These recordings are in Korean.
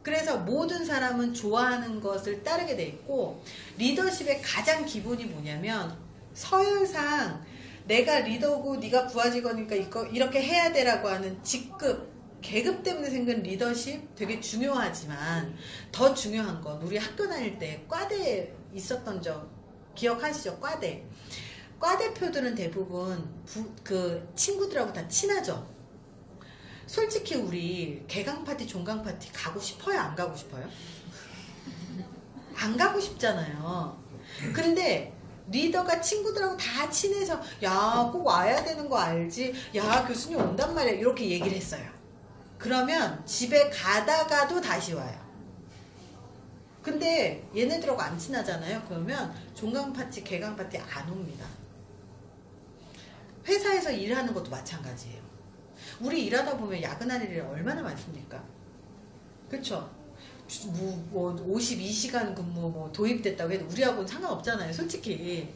그래서 모든 사람은 좋아하는 것을 따르게 돼 있고, 리더십의 가장 기본이 뭐냐면 서열상 내가 리더고 네가 부하직원이니까 이렇게 해야 되라고 하는 직급, 계급 때문에 생긴 리더십 되게 중요하지만, 더 중요한 건 우리 학교 다닐 때 과대에 있었던 적 기억하시죠? 과대표들은 대부분 그 친구들하고 다 친하죠. 솔직히 우리 개강 파티, 종강 파티 가고 싶어요? 안 가고 싶어요? 안 가고 싶잖아요. 근데 리더가 친구들하고 다 친해서 야, 꼭 와야 되는 거 알지? 야, 교수님 온단 말이야. 이렇게 얘기를 했어요. 그러면 집에 가다가도 다시 와요. 근데 얘네들하고 안 친하잖아요. 그러면 종강 파티, 개강 파티 안 옵니다. 회사에서 일하는 것도 마찬가지예요. 우리 일하다 보면 야근할 일이 얼마나 많습니까? 그쵸? 뭐 52시간 근무 뭐 도입됐다고 해도 우리하고는 상관없잖아요, 솔직히.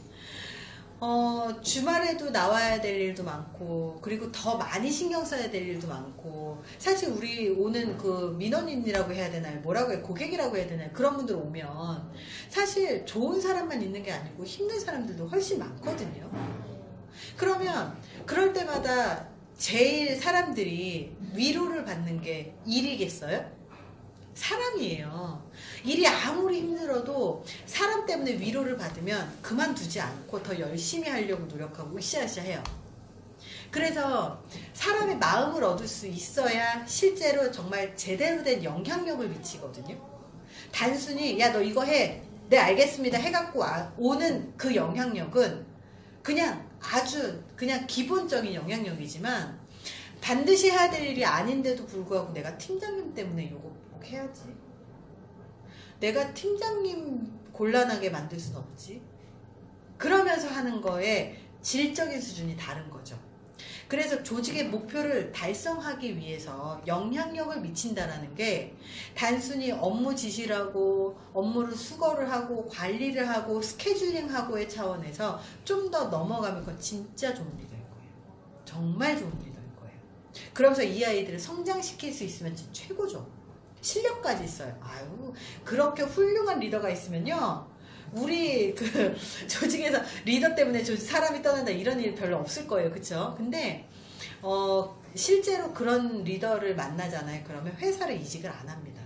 주말에도 나와야 될 일도 많고, 그리고 더 많이 신경 써야 될 일도 많고, 사실 우리 오는 그 민원인이라고 해야 되나요? 뭐라고 해요? 고객이라고 해야 되나요? 그런 분들 오면 사실 좋은 사람만 있는 게 아니고 힘든 사람들도 훨씬 많거든요. 그러면 그럴 때마다 제일 사람들이 위로를 받는 게 일이겠어요? 사람이에요. 일이 아무리 힘들어도 사람 때문에 위로를 받으면 그만두지 않고 더 열심히 하려고 노력하고 으쌰으쌰 해요. 그래서 사람의 마음을 얻을 수 있어야 실제로 정말 제대로 된 영향력을 미치거든요. 단순히 야, 너 이거 해. 네, 알겠습니다. 해갖고 오는 그 영향력은 그냥 아주 그냥 기본적인 영향력이지만, 반드시 해야 될 일이 아닌데도 불구하고 내가 팀장님 때문에 이거 꼭 해야지, 내가 팀장님 곤란하게 만들 순 없지, 그러면서 하는 거에 질적인 수준이 다른 거죠. 그래서 조직의 목표를 달성하기 위해서 영향력을 미친다라는 게 단순히 업무 지시를 하고 업무를 수거를 하고 관리를 하고 스케줄링하고의 차원에서 좀 더 넘어가면 그건 진짜 좋은 리더일 거예요. 정말 좋은 리더일 거예요. 그러면서 이 아이들을 성장시킬 수 있으면 진짜 최고죠. 실력까지 있어요. 아유, 그렇게 훌륭한 리더가 있으면요, 우리 그 조직에서 리더 때문에 사람이 떠난다 이런 일 별로 없을 거예요. 그쵸? 근데 실제로 그런 리더를 만나잖아요. 그러면 회사를 이직을 안 합니다.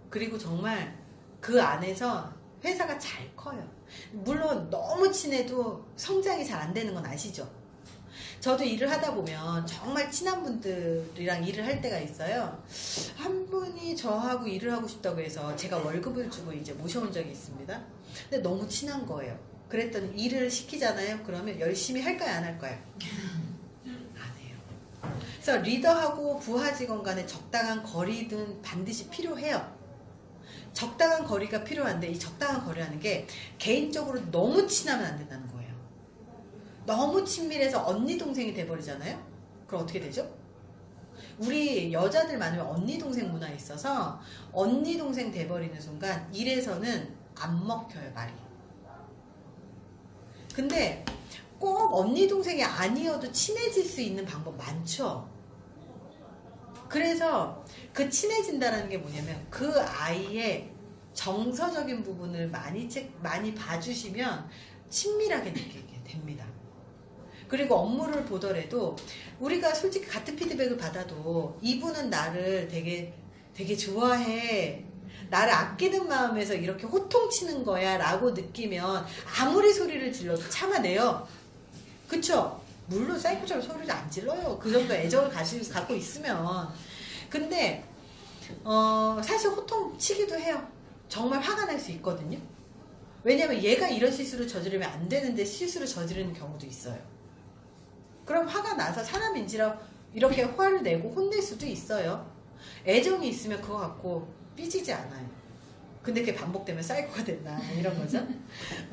그리고 정말 그 안에서 회사가 잘 커요. 물론 너무 친해도 성장이 잘 안 되는 건 아시죠? 저도 일을 하다 보면 정말 친한 분들이랑 일을 할 때가 있어요. 한 분이 저하고 일을 하고 싶다고 해서 제가 월급을 주고 이제 모셔온 적이 있습니다. 근데 너무 친한 거예요. 그랬더니 일을 시키잖아요. 그러면 열심히 할까요, 안 할까요? 안 해요. 그래서 리더하고 부하 직원 간에 적당한 거리는 반드시 필요해요. 적당한 거리가 필요한데, 이 적당한 거리라는 게 개인적으로 너무 친하면 안 된다는 거예요. 너무 친밀해서 언니 동생이 돼버리잖아요. 그럼 어떻게 되죠? 우리 여자들 많으면 언니 동생 문화 있어서 언니 동생 돼버리는 순간 일에서는 안 먹혀요, 말이. 근데 꼭 언니 동생이 아니어도 친해질 수 있는 방법 많죠. 그래서 그 친해진다는 게 뭐냐면 그 아이의 정서적인 부분을 많이 봐주시면 친밀하게 느끼게 됩니다. 그리고 업무를 보더라도 우리가 솔직히 같은 피드백을 받아도 이분은 나를 되게 좋아해, 나를 아끼는 마음에서 이렇게 호통치는 거야 라고 느끼면 아무리 소리를 질러도 참아내요. 그쵸? 물론 사이코처럼 소리를 안 질러요. 그 정도 애정을 갖고 있으면. 근데 사실 호통치기도 해요. 정말 화가 날 수 있거든요. 왜냐면 얘가 이런 실수를 저지르면 안 되는데 실수를 저지르는 경우도 있어요. 그럼 화가 나서 사람인지라 이렇게 화를 내고 혼낼 수도 있어요. 애정이 있으면 그거 갖고 삐지지 않아요. 근데 그게 반복되면 사이코가 된다 이런 거죠.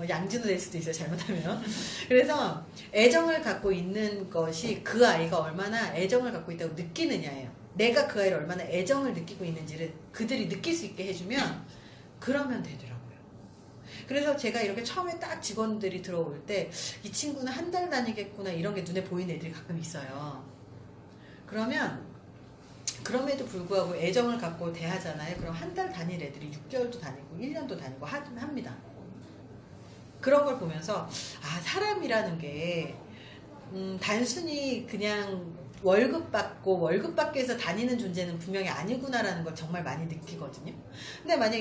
양준호 될 수도 있어요, 잘못하면. 그래서 애정을 갖고 있는 것이 그 아이가 얼마나 애정을 갖고 있다고 느끼느냐예요. 내가 그 아이를 얼마나 애정을 느끼고 있는지를 그들이 느낄 수 있게 해주면 그러면 되더라고요. 그래서 제가 이렇게 처음에 딱 직원들이 들어올 때 이 친구는 한 달 다니겠구나 이런 게 눈에 보이는 애들이 가끔 있어요. 그러면 그럼에도 불구하고 애정을 갖고 대하잖아요. 그럼 한 달 다닐 애들이 6개월도 다니고 1년도 다니고 합니다. 그런 걸 보면서 아, 사람이라는 게 단순히 그냥 월급 받고 월급 받기 위해서 다니는 존재는 분명히 아니구나라는 걸 정말 많이 느끼거든요. 근데 만약에